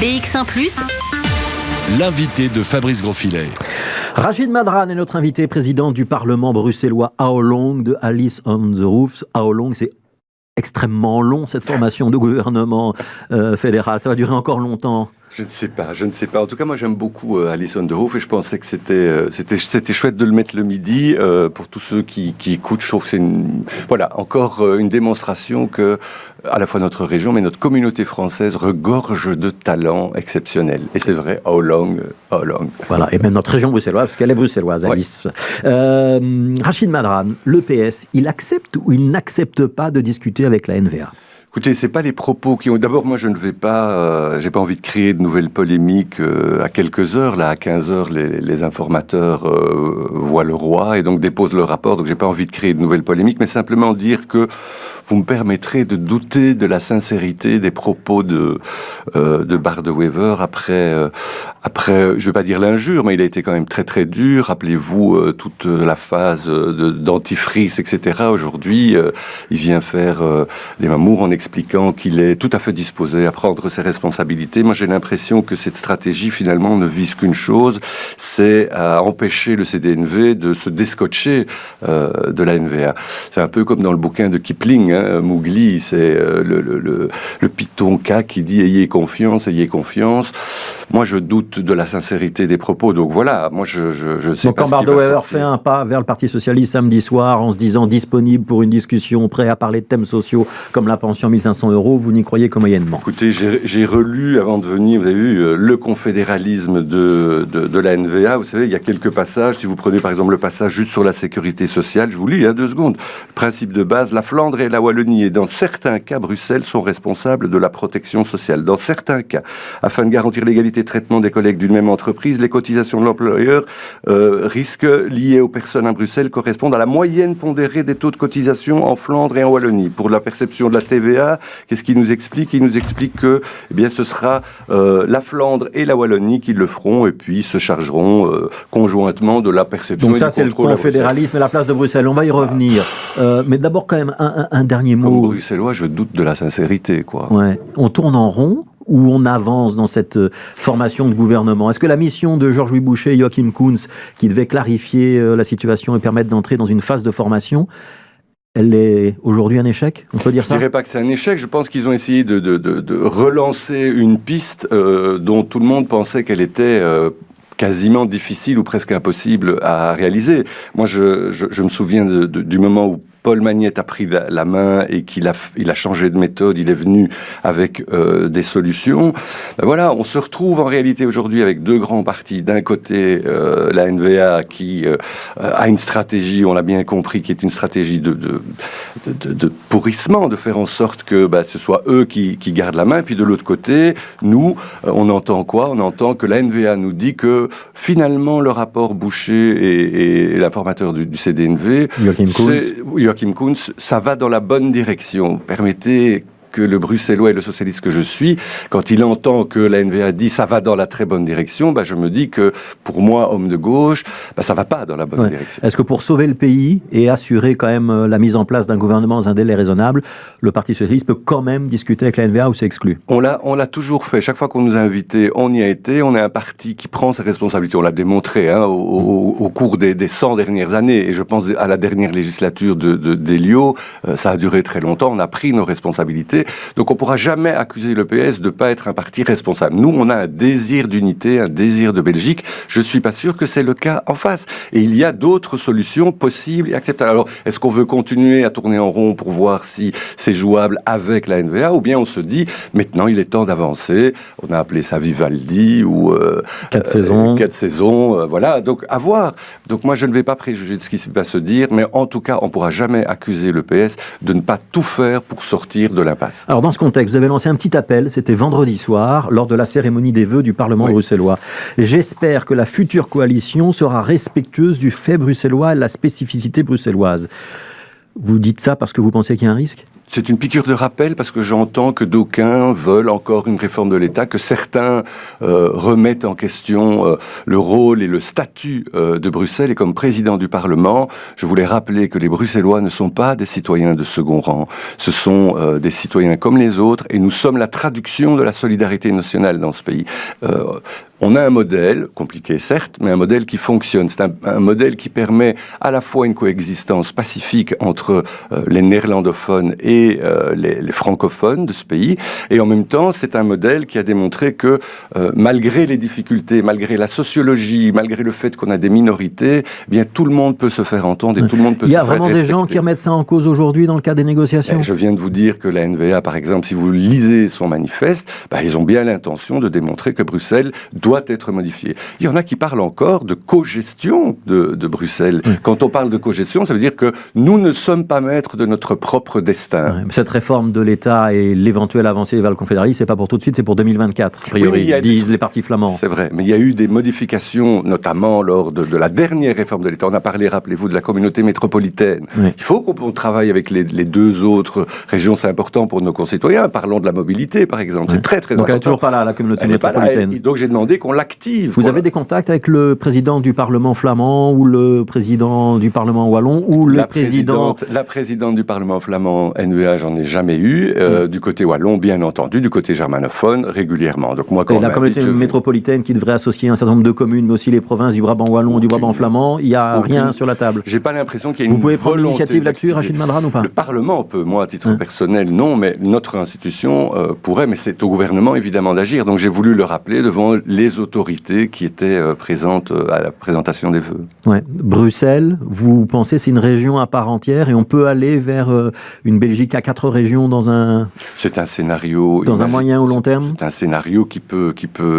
BX1+, l'invité de Fabrice Grosfilet. Rachid Madran est notre invité, président du Parlement bruxellois. How long de Alice on the Roofs. How long, c'est extrêmement long, cette formation de gouvernement fédéral. Ça va durer encore longtemps. Je ne sais pas. En tout cas, moi, j'aime beaucoup Alice on the Roof et je pensais que c'était chouette de le mettre le midi pour tous ceux qui écoutent. Je trouve que c'est encore une démonstration que à la fois notre région, mais notre communauté française regorge de talents exceptionnels. Et c'est vrai, how long. Voilà, et même notre région bruxelloise, parce qu'elle est bruxelloise, Alice. Ouais. Rachid Madran, le PS, il accepte ou il n'accepte pas de discuter avec la NVA ? Écoutez, c'est pas les propos qui ont... D'abord, moi, je ne vais pas... j'ai pas envie de créer de nouvelles polémiques à quelques heures. Là, à 15 heures, les informateurs voient le roi et donc déposent le rapport. Donc, j'ai pas envie de créer de nouvelles polémiques, mais simplement dire que vous me permettrez de douter de la sincérité des propos de Bart De Wever après, je vais pas dire l'injure, mais il a été quand même très très dur. Rappelez-vous toute la phase dentifrice, etc. Aujourd'hui, il vient faire des mamours en expliquant qu'il est tout à fait disposé à prendre ses responsabilités. Moi, j'ai l'impression que cette stratégie, finalement, ne vise qu'une chose, c'est à empêcher le CDNV de se déscotcher de la NVA. C'est un peu comme dans le bouquin de Kipling, Mowgli, c'est le python K qui dit « Ayez confiance ». Moi, je doute de la sincérité des propos. Donc voilà, moi, je sais donc pas. Donc quand Bart De Wever fait un pas vers le Parti Socialiste samedi soir en se disant disponible pour une discussion, prêt à parler de thèmes sociaux comme la pension 1500 €, vous n'y croyez que moyennement? Écoutez, j'ai relu avant de venir, vous avez vu, le confédéralisme de la NVA. Vous savez, il y a quelques passages. Si vous prenez par exemple le passage juste sur la sécurité sociale, je vous lis, 2 secondes. Principe de base, la Flandre et la Wallonie, et dans certains cas, Bruxelles sont responsables de la protection sociale. Dans certains cas, afin de garantir l'égalité de traitement des collègues d'une même entreprise, les cotisations de l'employeur risques liées aux personnes à Bruxelles correspondent à la moyenne pondérée des taux de cotisation en Flandre et en Wallonie. Pour la perception de la TVA, qu'est-ce qu'il nous explique? Il nous explique que ce sera la Flandre et la Wallonie qui le feront et puis se chargeront conjointement de la perception. Donc ça, c'est le confédéralisme et la place de Bruxelles. On va y revenir. Mais d'abord, quand même, un dernier mot. Comme bruxellois, je doute de la sincérité, quoi. Ouais. On tourne en rond ou on avance dans cette formation de gouvernement? Est-ce que la mission de Georges-Louis Boucher et Joachim Koens, qui devait clarifier la situation et permettre d'entrer dans une phase de formation, elle est aujourd'hui un échec? On peut dire ça? Je dirais pas que c'est un échec. Je pense qu'ils ont essayé de relancer une piste dont tout le monde pensait qu'elle était quasiment difficile ou presque impossible à réaliser. Moi, je me souviens du moment où Paul Magnette a pris la main et qu'il a changé de méthode, il est venu avec des solutions. Voilà, on se retrouve en réalité aujourd'hui avec 2 grands partis. D'un côté, la NVA qui a une stratégie, on l'a bien compris, qui est une stratégie de pourrissement, de faire en sorte que ce soit eux qui gardent la main. Et puis de l'autre côté, nous, on entend quoi? On entend que la NVA nous dit que finalement le rapport Boucher et l'informateur du CDNV, Joachim Koens, ça va dans la bonne direction. Permettez que le bruxellois et le socialiste que je suis, quand il entend que la NVA dit ça va dans la très bonne direction, je me dis que pour moi, homme de gauche, ça va pas dans la bonne direction. Est-ce que pour sauver le pays et assurer quand même la mise en place d'un gouvernement dans un délai raisonnable, le Parti socialiste peut quand même discuter avec la NVA ou c'est exclu? On l'a toujours fait. Chaque fois qu'on nous a invités, on y a été. On est un parti qui prend ses responsabilités. On l'a démontré au cours des 100 dernières années. Et je pense à la dernière législature d'Elio, ça a duré très longtemps. On a pris nos responsabilités. Donc on ne pourra jamais accuser le PS de ne pas être un parti responsable. Nous, on a un désir d'unité, un désir de Belgique. Je ne suis pas sûr que c'est le cas en face. Et il y a d'autres solutions possibles et acceptables. Alors, est-ce qu'on veut continuer à tourner en rond pour voir si c'est jouable avec la NVA, ou bien on se dit, maintenant, il est temps d'avancer. On a appelé ça Vivaldi ou... 4 saisons. 4 saisons, voilà. Donc, à voir. Donc, moi, je ne vais pas préjuger de ce qui va se dire, mais en tout cas, on ne pourra jamais accuser le PS de ne pas tout faire pour sortir de l'impasse. Alors dans ce contexte, vous avez lancé un petit appel, c'était vendredi soir, lors de la cérémonie des vœux du Parlement bruxellois. J'espère que la future coalition sera respectueuse du fait bruxellois et de la spécificité bruxelloise. Vous dites ça parce que vous pensez qu'il y a un risque ? C'est une piqûre de rappel parce que j'entends que d'aucuns veulent encore une réforme de l'État, que certains remettent en question le rôle et le statut de Bruxelles. Et comme président du Parlement, je voulais rappeler que les Bruxellois ne sont pas des citoyens de second rang. Ce sont des citoyens comme les autres et nous sommes la traduction de la solidarité nationale dans ce pays. On a un modèle, compliqué certes, mais un modèle qui fonctionne. C'est un modèle qui permet à la fois une coexistence pacifique entre les néerlandophones et les francophones de ce pays. Et en même temps, c'est un modèle qui a démontré que malgré les difficultés, malgré la sociologie, malgré le fait qu'on a des minorités, eh bien tout le monde peut se faire entendre et tout le monde peut se faire respecter. Il y a vraiment des gens qui remettent ça en cause aujourd'hui dans le cadre des négociations ? Je viens de vous dire que la NVA, par exemple, si vous lisez son manifeste, ils ont bien l'intention de démontrer que Bruxelles doit être modifié. Il y en a qui parlent encore de co-gestion de Bruxelles. Quand on parle de co-gestion, ça veut dire que nous ne sommes pas maîtres de notre propre destin. Cette réforme de l'État et l'éventuelle avancée vers le confédéralisme, c'est pas pour tout de suite, c'est pour 2024, a priori, disent les partis flamands. C'est vrai, mais il y a eu des modifications, notamment lors de la dernière réforme de l'État. On a parlé, rappelez-vous, de la communauté métropolitaine. Oui. Il faut qu'on travaille avec les deux autres régions, c'est important pour nos concitoyens. Parlons de la mobilité, par exemple. C'est très, très important. Donc elle n'est toujours pas là, la communauté métropolitaine. Donc j'ai demandé qu'on l'active. Vous avez des contacts avec le président du Parlement flamand ou le président du Parlement wallon ou la présidente du Parlement flamand NVA, j'en ai jamais eu. Du côté wallon, bien entendu. Du côté germanophone, régulièrement. Donc moi, quand la communauté métropolitaine qui devrait associer un certain nombre de communes, mais aussi les provinces du Brabant wallon, du Brabant flamand, il n'y a rien sur la table. J'ai pas l'impression qu'il y ait une volonté. Vous pouvez prendre l'initiative là-dessus, Rachid Madran, ou pas ? Le Parlement peut, moi, à titre personnel, non, mais notre institution pourrait, mais c'est au gouvernement, évidemment, d'agir. Donc j'ai voulu le rappeler devant les autorités qui étaient présentes à la présentation des vœux. Ouais. Bruxelles, vous pensez c'est une région à part entière et on peut aller vers une Belgique à 4 régions dans un... C'est un scénario... Dans un moyen ou long terme ? C'est un scénario qui peut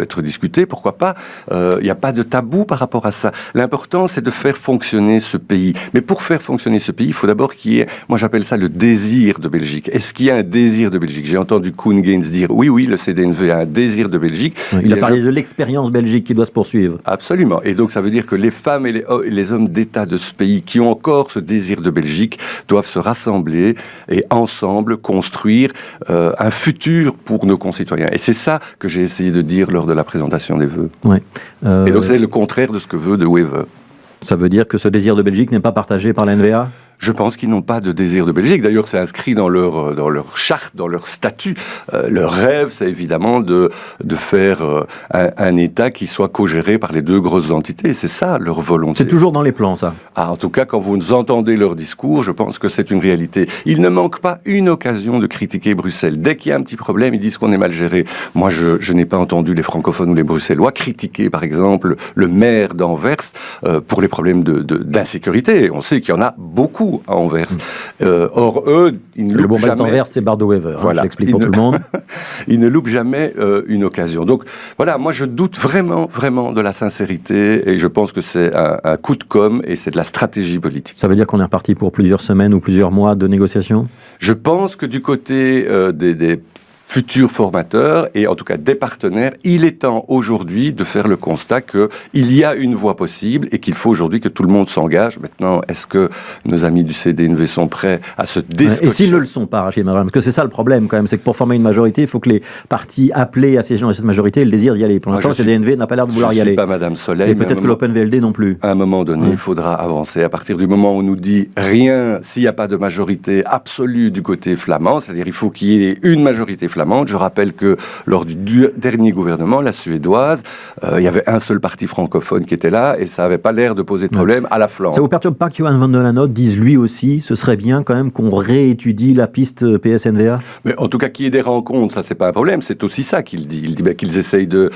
être discuté, pourquoi pas. Il n'y a pas de tabou par rapport à ça. L'important, c'est de faire fonctionner ce pays. Mais pour faire fonctionner ce pays, il faut d'abord qu'il y ait, moi j'appelle ça le désir de Belgique. Est-ce qu'il y a un désir de Belgique ? J'ai entendu Koen Geens dire, oui, le CDNV a un désir de Belgique. Il a parlé de l'expérience belgique qui doit se poursuivre. Absolument. Et donc ça veut dire que les femmes et les hommes d'État de ce pays qui ont encore ce désir de Belgique doivent se rassembler et ensemble construire un futur pour nos concitoyens. Et c'est ça que j'ai essayé de dire lors de la présentation des vœux. Ouais. Et donc c'est le contraire de ce que veut De Wever. Ça veut dire que ce désir de Belgique n'est pas partagé par la NVA ? Je pense qu'ils n'ont pas de désir de Belgique. D'ailleurs, c'est inscrit dans leur charte, dans leur statut. Leur rêve, c'est évidemment de faire un État qui soit co-géré par les deux grosses entités. C'est ça, leur volonté. C'est toujours dans les plans, ça. En tout cas, quand vous entendez leur discours, je pense que c'est une réalité. Ils ne manquent pas une occasion de critiquer Bruxelles. Dès qu'il y a un petit problème, ils disent qu'on est mal géré. Moi, je n'ai pas entendu les francophones ou les bruxellois critiquer, par exemple, le maire d'Anvers pour les problèmes d'insécurité. On sait qu'il y en a beaucoup à Anvers. Or, eux, ils ne loupent jamais... Le bourgmestre d'Anvers, c'est Bart De Wever. Voilà. Je l'explique pour tout le monde. Ils ne loupent jamais une occasion. Donc, voilà, moi, je doute vraiment, vraiment de la sincérité et je pense que c'est un coup de com' et c'est de la stratégie politique. Ça veut dire qu'on est reparti pour plusieurs semaines ou plusieurs mois de négociations ? Je pense que du côté des futurs formateurs et en tout cas des partenaires, il est temps aujourd'hui de faire le constat qu'il y a une voie possible et qu'il faut aujourd'hui que tout le monde s'engage. Maintenant, est-ce que nos amis du CDNV sont prêts à se déscotcher ? Et s'ils ne le sont pas, Rachid Madran, parce que c'est ça le problème quand même, c'est que pour former une majorité, il faut que les partis appelés à siéger dans cette majorité aient le désir d'y aller. Pour l'instant, le CDNV n'a pas l'air de vouloir y aller. Je ne suis pas Madame Soleil. Et peut-être que l'Open VLD non plus. À un moment donné, il faudra avancer. À partir du moment où on nous dit rien, s'il n'y a pas de majorité absolue du côté flamand, c'est-à-dire il faut qu'il y ait une majorité flamande. Je rappelle que lors du dernier gouvernement, la suédoise, il y avait un seul parti francophone qui était là et ça n'avait pas l'air de poser de problème à la Flandre. Ça vous perturbe pas que Johan van den Hanotte dise lui aussi, ce serait bien quand même qu'on réétudie la piste PS-NVA ? Mais en tout cas, qu'il y ait des rencontres, ça c'est pas un problème, c'est aussi ça qu'il dit. Il dit qu'ils essayent de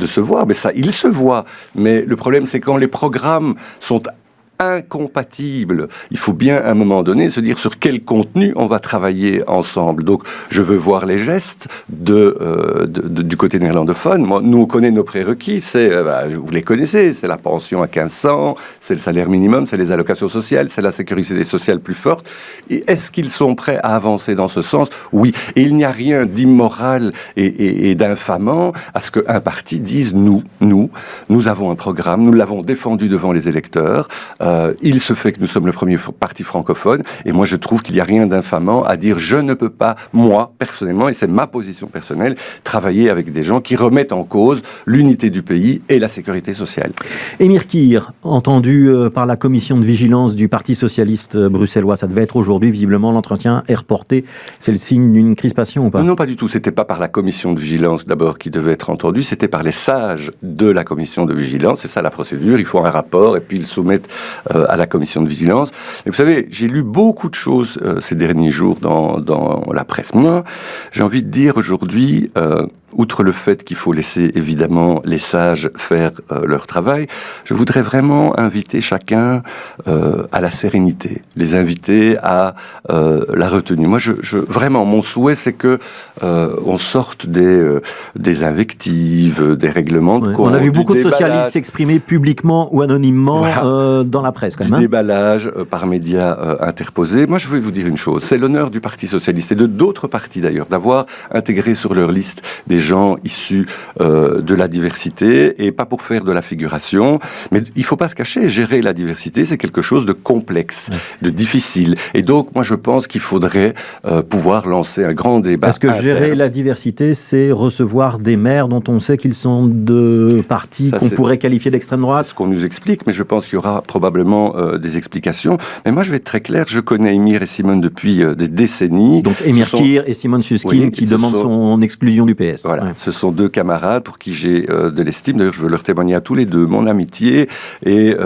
se voir, mais ça, ils se voient. Mais le problème, c'est quand les programmes sont incompatibles. Il faut bien à un moment donné se dire sur quel contenu on va travailler ensemble. Donc je veux voir les gestes du côté néerlandophone. Moi, nous on connaît nos prérequis, vous les connaissez, c'est la pension à 1500, c'est le salaire minimum, c'est les allocations sociales, c'est la sécurité sociale plus forte. Et est-ce qu'ils sont prêts à avancer dans ce sens ? Oui. Et il n'y a rien d'immoral et d'infamant à ce qu'un parti dise nous avons un programme, nous l'avons défendu devant les électeurs, Il se fait que nous sommes le premier parti francophone, et moi je trouve qu'il n'y a rien d'infamant à dire je ne peux pas, moi, personnellement, et c'est ma position personnelle, travailler avec des gens qui remettent en cause l'unité du pays et la sécurité sociale. Émir Kir, entendu par la commission de vigilance du Parti socialiste bruxellois, ça devait être aujourd'hui, visiblement l'entretien est reporté. C'est le signe d'une crispation ou pas ? Non, pas du tout. C'était pas par la commission de vigilance d'abord qui devait être entendu, c'était par les sages de la commission de vigilance. C'est ça la procédure. Il faut un rapport et puis ils le soumettent à la commission de vigilance. Et vous savez, j'ai lu beaucoup de choses ces derniers jours dans la presse. Moi, j'ai envie de dire aujourd'hui, outre le fait qu'il faut laisser évidemment les sages faire leur travail, je voudrais vraiment inviter chacun à la sérénité, les inviter à la retenue. Moi, vraiment, mon souhait, c'est que on sorte des invectives, des règlements de compte. On a vu beaucoup de socialistes s'exprimer publiquement ou anonymement dans la presse, quand même. Du déballage par médias interposés. Moi, je vais vous dire une chose. C'est l'honneur du Parti socialiste et de d'autres partis d'ailleurs d'avoir intégré sur leur liste des gens issus de la diversité, et pas pour faire de la figuration, mais il ne faut pas se cacher, gérer la diversité, c'est quelque chose de complexe, de difficile. Et donc, moi, je pense qu'il faudrait pouvoir lancer un grand débat. Parce que gérer la diversité, c'est recevoir des maires dont on sait qu'ils sont de partis qu'on pourrait qualifier d'extrême droite. C'est ce qu'on nous explique, mais je pense qu'il y aura probablement des explications. Mais moi, je vais être très clair, je connais Émir et Simone depuis des décennies. Donc Émir Kir et Simone Susskind qui demandent son exclusion du PS. Voilà, ce sont deux camarades pour qui j'ai de l'estime. D'ailleurs, je veux leur témoigner à tous les deux mon amitié et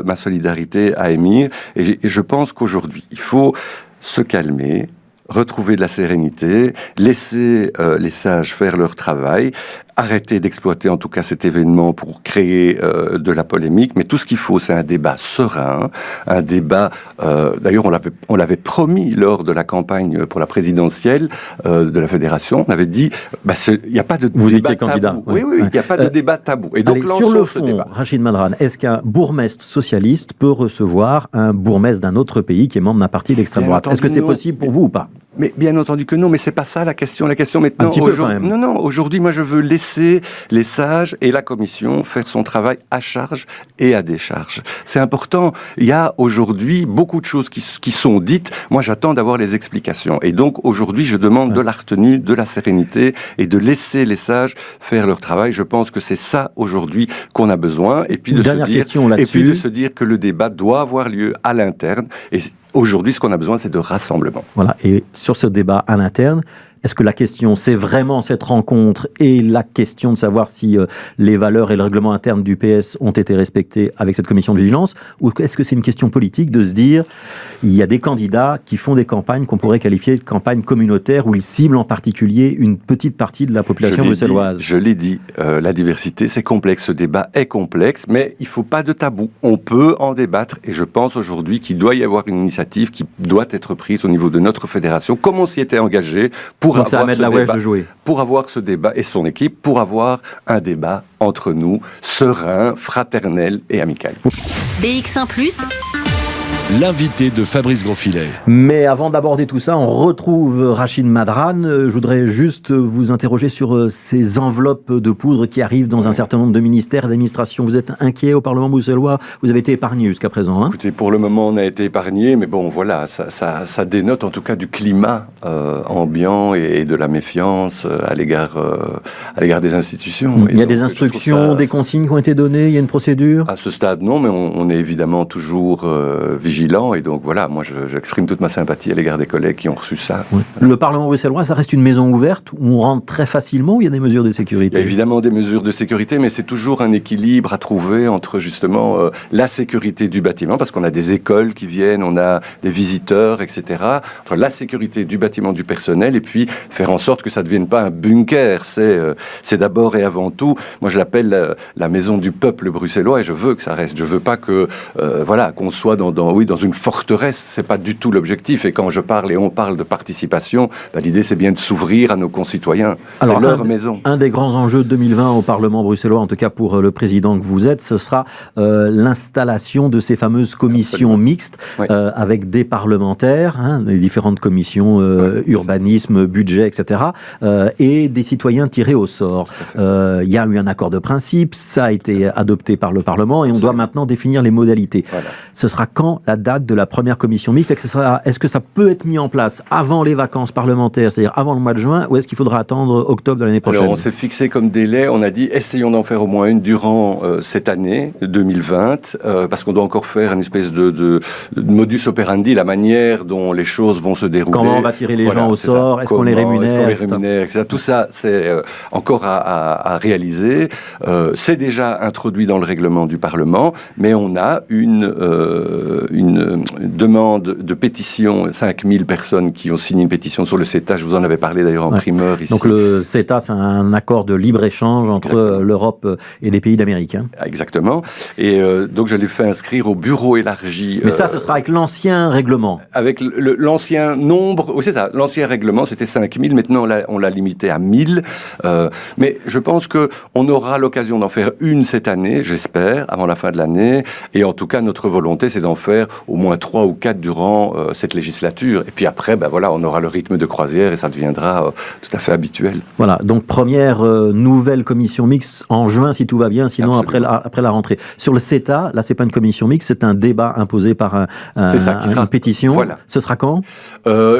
ma solidarité à Émir. Et je pense qu'aujourd'hui, il faut se calmer, retrouver de la sérénité, laisser les sages faire leur travail, arrêter d'exploiter en tout cas cet événement pour créer de la polémique, mais tout ce qu'il faut, c'est un débat serein, un débat, d'ailleurs on l'avait promis lors de la campagne pour la présidentielle de la Fédération, on avait dit, il n'y a pas de Vous débat étiez tabou. Candidat. Oui, il n'y a pas de débat tabou. Et donc, sur le fond, Rachid Madran, est-ce qu'un bourgmestre socialiste peut recevoir un bourgmestre d'un autre pays qui est membre d'un parti d'extrême droite ? Est-ce que c'est possible pour vous ou pas ? Mais bien entendu que non, mais c'est pas ça la question. La question maintenant, aujourd'hui, moi je veux laisser les sages et la commission faire son travail à charge et à décharge. C'est important. Il y a aujourd'hui beaucoup de choses qui sont dites. Moi, j'attends d'avoir les explications. Et donc aujourd'hui, je demande de la retenue, de la sérénité et de laisser les sages faire leur travail. Je pense que c'est ça aujourd'hui qu'on a besoin. Et puis de se dire que le débat doit avoir lieu à l'interne. Et aujourd'hui, ce qu'on a besoin, c'est de rassemblement. Voilà. Et sur ce débat à l'interne, est-ce que la question, c'est vraiment cette rencontre et la question de savoir si les valeurs et le règlement interne du PS ont été respectés avec cette commission de vigilance, ou est-ce que c'est une question politique de se dire il y a des candidats qui font des campagnes qu'on pourrait qualifier de campagnes communautaires où ils ciblent en particulier une petite partie de la population bruxelloise ? Je l'ai dit, la diversité, c'est complexe, ce débat est complexe, mais il ne faut pas de tabou. On peut en débattre et je pense aujourd'hui qu'il doit y avoir une initiative qui doit être prise au niveau de notre fédération, comme on s'y était engagé pour avoir ce débat et son équipe, pour avoir un débat entre nous, serein, fraternel et amical. BX1+, l'invité de Fabrice Grosfilet. Mais avant d'aborder tout ça, on retrouve Rachid Madran. Je voudrais juste vous interroger sur ces enveloppes de poudre qui arrivent dans un certain nombre de ministères et d'administrations. Vous êtes inquiet au Parlement bruxellois ? Vous avez été épargné jusqu'à présent, hein ? Écoutez, pour le moment, on a été épargné, mais bon, voilà, ça dénote en tout cas du climat ambiant et de la méfiance à l'égard des institutions. Il y a des instructions, des consignes qui ont été données, il y a une procédure ? À ce stade, non, mais on est évidemment toujours vigilant, et donc voilà, moi j'exprime toute ma sympathie à l'égard des collègues qui ont reçu ça. Oui. Le Parlement bruxellois, ça reste une maison ouverte où on rentre très facilement, ou il y a des mesures de sécurité ? Il y a évidemment des mesures de sécurité, mais c'est toujours un équilibre à trouver entre justement la sécurité du bâtiment, parce qu'on a des écoles qui viennent, on a des visiteurs, etc. Entre la sécurité du bâtiment, du personnel, et puis faire en sorte que ça ne devienne pas un bunker. C'est d'abord et avant tout, moi je l'appelle la maison du peuple bruxellois, et je veux que ça reste. Je veux pas que qu'on soit dans oui, dans une forteresse. C'est pas du tout l'objectif. Et quand on parle de participation, l'idée c'est bien de s'ouvrir à nos concitoyens. Alors, c'est leur maison. Un des grands enjeux de 2020 au Parlement bruxellois, en tout cas pour le président que vous êtes, ce sera l'installation de ces fameuses commissions mixtes avec des parlementaires, les différentes commissions urbanisme, budget, etc. Et des citoyens tirés au sort. Il y a eu un accord de principe, ça a été adopté par le Parlement et on doit maintenant définir les modalités. Voilà. Ce sera quand la date de la première commission mixte? Est-ce que ça peut être mis en place avant les vacances parlementaires, c'est-à-dire avant le mois de juin, ou est-ce qu'il faudra attendre octobre de l'année prochaine? Alors, on s'est fixé comme délai, on a dit essayons d'en faire au moins une durant cette année 2020, parce qu'on doit encore faire une espèce de modus operandi, la manière dont les choses vont se dérouler. Comment on va tirer les gens au sort? Est-ce qu'on les rémunère, etc. Tout ça, c'est encore à réaliser. C'est déjà introduit dans le règlement du Parlement, mais on a une demande de pétition, 5000 personnes qui ont signé une pétition sur le CETA. Je vous en avais parlé d'ailleurs en primeur ici. Donc le CETA, c'est un accord de libre-échange entre l'Europe et les pays d'Amérique. Exactement. Et donc je l'ai fait inscrire au bureau élargi. Mais ça, ce sera avec l'ancien règlement. Avec l'ancien nombre. Oui, c'est ça. L'ancien règlement, c'était 5000. Maintenant, on l'a limité à 1000. Mais je pense qu'on aura l'occasion d'en faire une cette année, j'espère, avant la fin de l'année. Et en tout cas, notre volonté, c'est d'en faire au moins 3 ou 4 durant cette législature. Et puis après, on aura le rythme de croisière et ça deviendra tout à fait habituel. Voilà, donc première nouvelle commission mixte en juin, si tout va bien, sinon après la rentrée. Sur le CETA, là, c'est pas une commission mixte, c'est un débat imposé par une pétition. Voilà. Ce sera quand?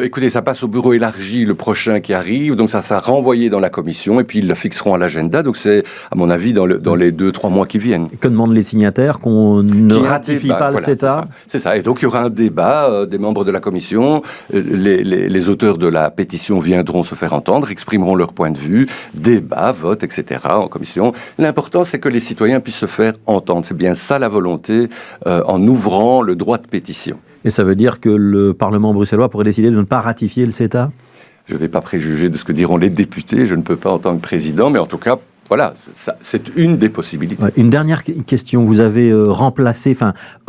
Écoutez, ça passe au bureau élargi le prochain qui arrive, donc ça sera renvoyé dans la commission et puis ils le fixeront à l'agenda. Donc c'est, à mon avis, dans les 2-3 mois qui viennent. Que demandent les signataires? Qu'on ne ratifie pas le CETA? C'est ça. Et donc il y aura un débat des membres de la commission. Les auteurs de la pétition viendront se faire entendre, exprimeront leur point de vue, débat, vote, etc. en commission. L'important, c'est que les citoyens puissent se faire entendre. C'est bien ça la volonté en ouvrant le droit de pétition. Et ça veut dire que le Parlement bruxellois pourrait décider de ne pas ratifier le CETA? Je ne vais pas préjuger de ce que diront les députés, je ne peux pas en tant que président, mais en tout cas, voilà, c'est une des possibilités. Une dernière question, vous avez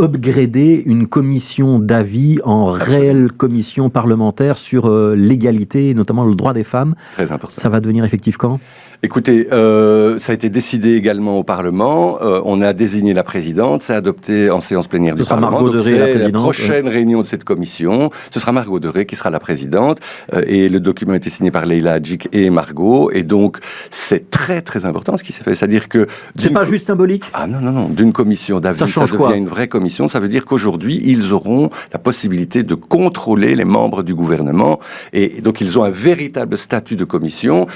upgradé une commission d'avis en réelle commission parlementaire sur l'égalité, notamment le droit des femmes. Très important. Ça va devenir effectif quand? Écoutez, ça a été décidé également au Parlement. On a désigné la présidente. C'est adopté en séance plénière du Parlement. Margot Deré, la présidente. La prochaine réunion de cette commission, ce sera Margot Deré qui sera la présidente. Et le document a été signé par Leila Hadjik et Margot. Et donc, c'est très, très important ce qui s'est fait. C'est-à-dire que... C'est pas juste symbolique? Ah non. D'une commission d'avis, ça devient une vraie commission. Ça veut dire qu'aujourd'hui, ils auront la possibilité de contrôler les membres du gouvernement. Et donc, ils ont un véritable statut de commission.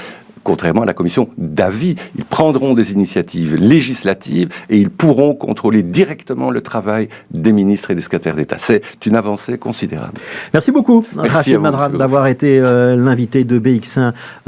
Contrairement à la commission d'avis, ils prendront des initiatives législatives et ils pourront contrôler directement le travail des ministres et des secrétaires d'État. C'est une avancée considérable. Merci beaucoup, Rachid Madran, d'avoir été l'invité de BX1